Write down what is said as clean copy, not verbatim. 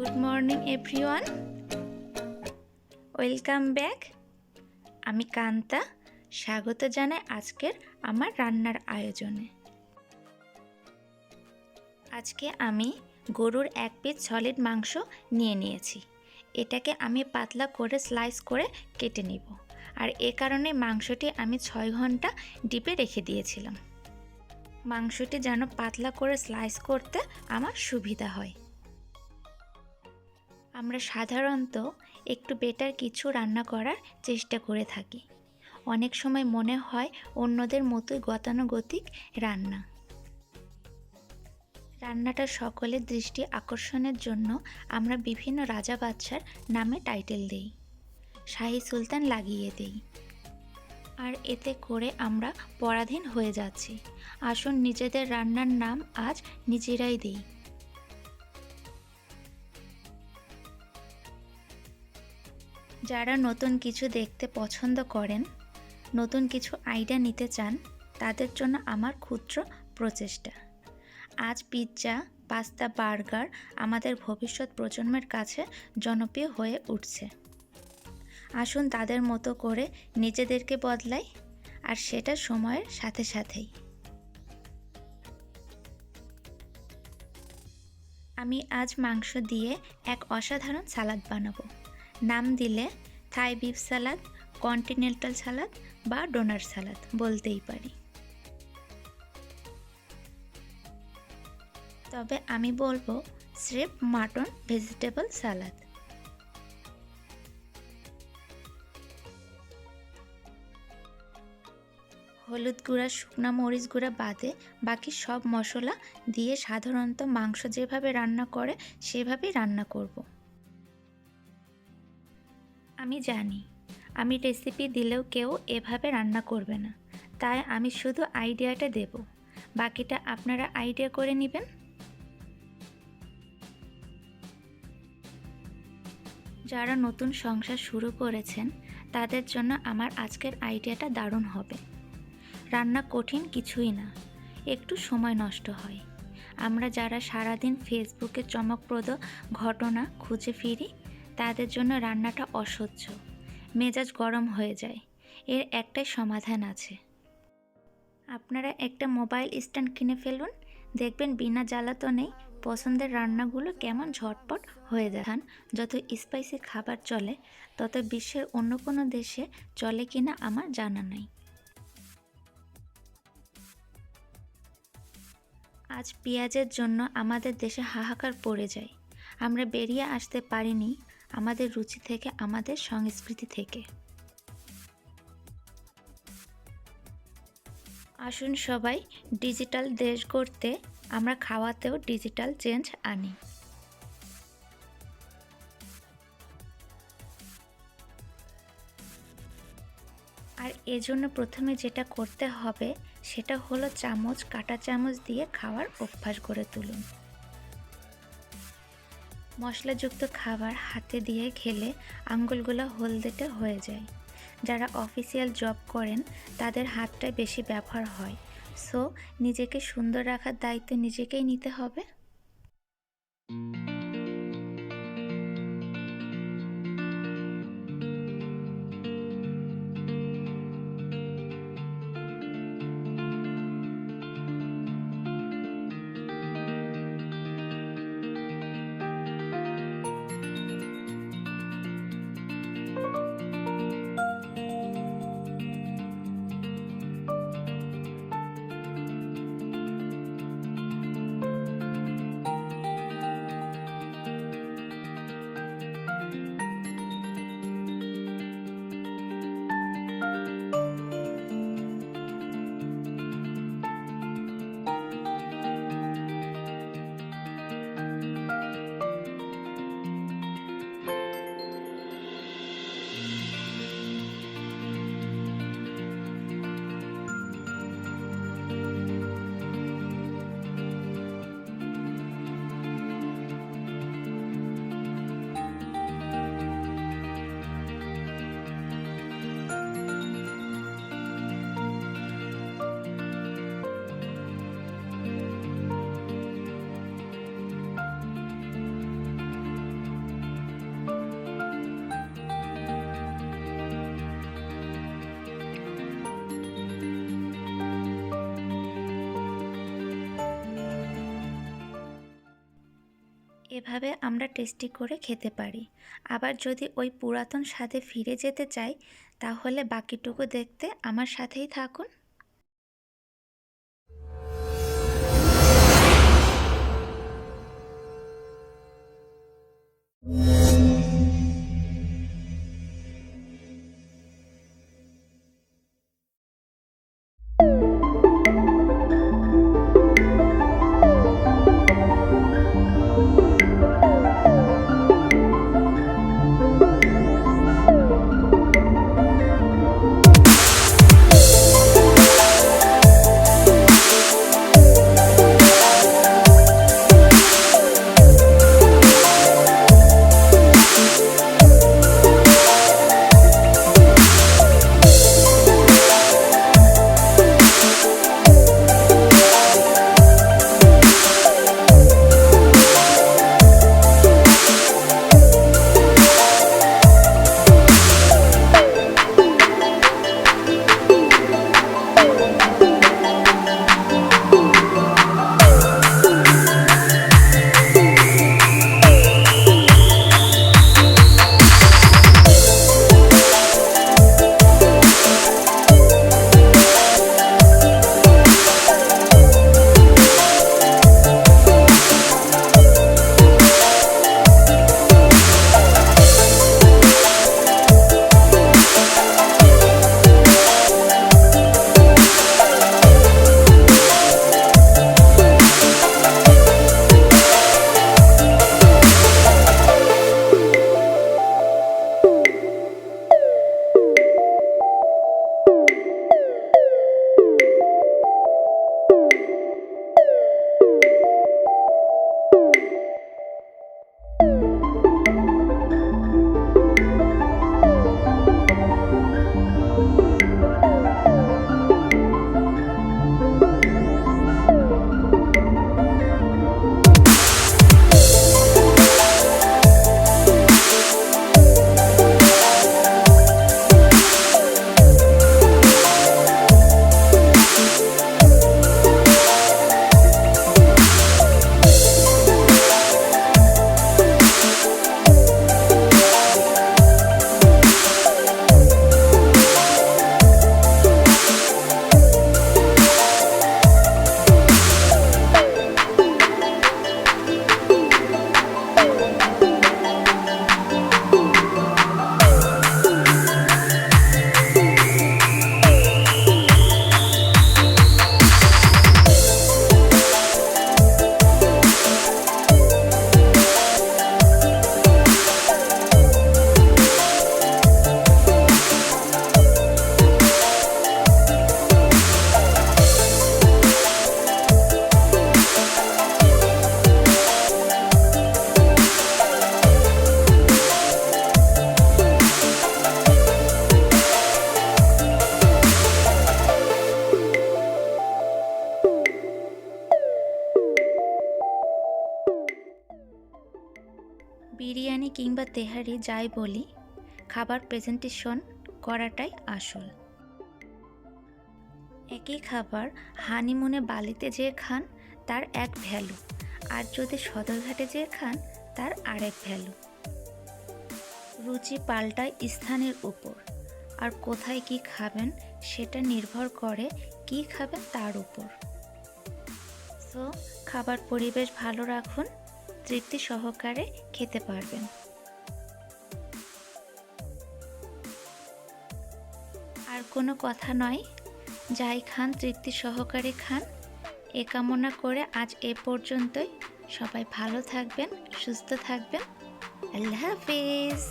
Good morning everyone, welcome back. আমি কান্তা, স্বাগত জানাই আজকের আমার রান্নার আয়োজনে। আজকে আমি গরুর 1 পিস সলিড মাংস নিয়েছি। এটাকে আমি পাতলা করে স্লাইস করে কেটে নিব, আর এ কারণে মাংসটি আমি 6 ঘন্টা ডিপে রেখে দিয়েছিলাম। মাংসটি যেন পাতলা করে স্লাইস করতে আমার সুবিধা হয়। আমরা সাধারণত একটু বেটার কিছু রান্না করার চেষ্টা করে থাকি। অনেক সময় মনে হয় অন্যদের মতোই গতানুগতিক রান্নাটা সকলের দৃষ্টি আকর্ষণের জন্য আমরা বিভিন্ন রাজা বাদশার নামে টাইটেল দেই, শাহী সুলতান লাগিয়ে দেই, আর এতে করে আমরা পরাধীন হয়ে যাচ্ছি। আসুন নিজেদের রান্নার নাম আজ নিজেরাই দিই। যারা নতুন কিছু দেখতে পছন্দ করেন, নতুন কিছু আইডিয়া নিতে চান, তাদের জন্য আমার ক্ষুদ্র প্রচেষ্টা। আজ পিৎজা, পাস্তা, বার্গার আমাদের ভবিষ্যৎ প্রজন্মের কাছে জনপ্রিয় হয়ে উঠছে। আসুন তাদের মতো করে নিজেদেরকে বদলাই, আর সেটা সময়ের সাথে সাথেই। আমি আজ মাংস দিয়ে এক অসাধারণ সালাদ বানাবো। নাম দিলে থাই বিফ সালাদ, কন্টিনেন্টাল সালাদ বা ডোনার সালাদ বলতেই পারি। তবে আমি বলবো স্রেফ মাটন ভেজিটেবল সালাদ। হলুদ গুঁড়া, শুকনো মরিচ গুঁড়া বাদে বাকি সব মশলা দিয়ে সাধারণত মাংস যেভাবে রান্না করে সেভাবেই রান্না করব। আমি জানি আমি রেসিপি দিলেও কেউ এভাবে রান্না করবে না, তাই আমি শুধু আইডিয়াটা দেব, বাকিটা আপনারা আইডিয়া করে নেবেন। যারা নতুন সংসার শুরু করেছেন তাদের জন্য আমার আজকের আইডিয়াটা দারুণ হবে। রান্না কঠিন কিছুই না, একটু সময় নষ্ট হয়। আমরা যারা সারাদিন ফেসবুকে চমকপ্রদ ঘটনা খুঁজে ফিরি, তাদের জন্য রান্নাটা অসহ্য, মেজাজ গরম হয়ে যায়। এর একটাই সমাধান আছে। আপনারা একটা মোবাইল স্ট্যান্ড কিনে ফেলুন, দেখবেন বিনা জ্বালাতনেই পছন্দের রান্নাগুলো কেমন ঝটপট হয়ে যান। যত স্পাইসি খাবার চলে তত বিশ্বের অন্য কোনো দেশে চলে কিনা আমার জানা নাই। আজ পেঁয়াজের জন্য আমাদের দেশে হাহাকার পড়ে যায়। আমরা বেরিয়ে আসতে পারিনি আমাদের রুচি থেকে, আমাদের সংস্কৃতি থেকে। আসুন সবাই ডিজিটাল দেশ গড়তে আমরা খাওয়াতেও ডিজিটাল চেঞ্জ আনি। আর এজন্য প্রথমে যেটা করতে হবে সেটা হলো কাঁটা চামচ দিয়ে খাওয়ার অভ্যাস গড়ে তুলুন। মশলাযুক্ত খাবার হাতে দিয়ে খেলে আঙ্গুলগুলো হলদেটে হয়ে যায়। যারা অফিসিয়াল জব করেন তাদের হাতটাই বেশি ব্যবহার হয়, সো নিজেকে সুন্দর রাখার দায়িত্ব নিজেকেই নিতে হবে। এভাবে আমরা টেস্টি করে খেতে পারি। আবার যদি ওই পুরাতন স্বাদে ফিরে যেতে চাই, তাহলে বাকিটুকু দেখতে আমার সাথেই থাকুন। বিরিয়ানি কিংবা তেহারি যাই বলি, খাবার প্রেজেন্টেশন করাটাই আসল। একই খাবার হানিমুনে বালিতে যেয়ে খান, তার এক ভ্যালু, আর যদি সদরঘাটে যেয়ে খান, তার আরেক ভ্যালু। রুচি পাল্টায় স্থানের উপর, আর কোথায় কি খাবেন সেটা নির্ভর করে কি খাবেন তার উপর। সো খাবার পরিবেশ ভালো রাখুন, তৃপ্তি সহকারে খেতে পারবেন। আর কোনো কথা নয়, যাই খান তৃপ্তি সহকারে খান। এ কামনা করে আজ এ পর্যন্তই। সবাই ভালো থাকবেন, সুস্থ থাকবেন। আল্লাহ হাফিজ।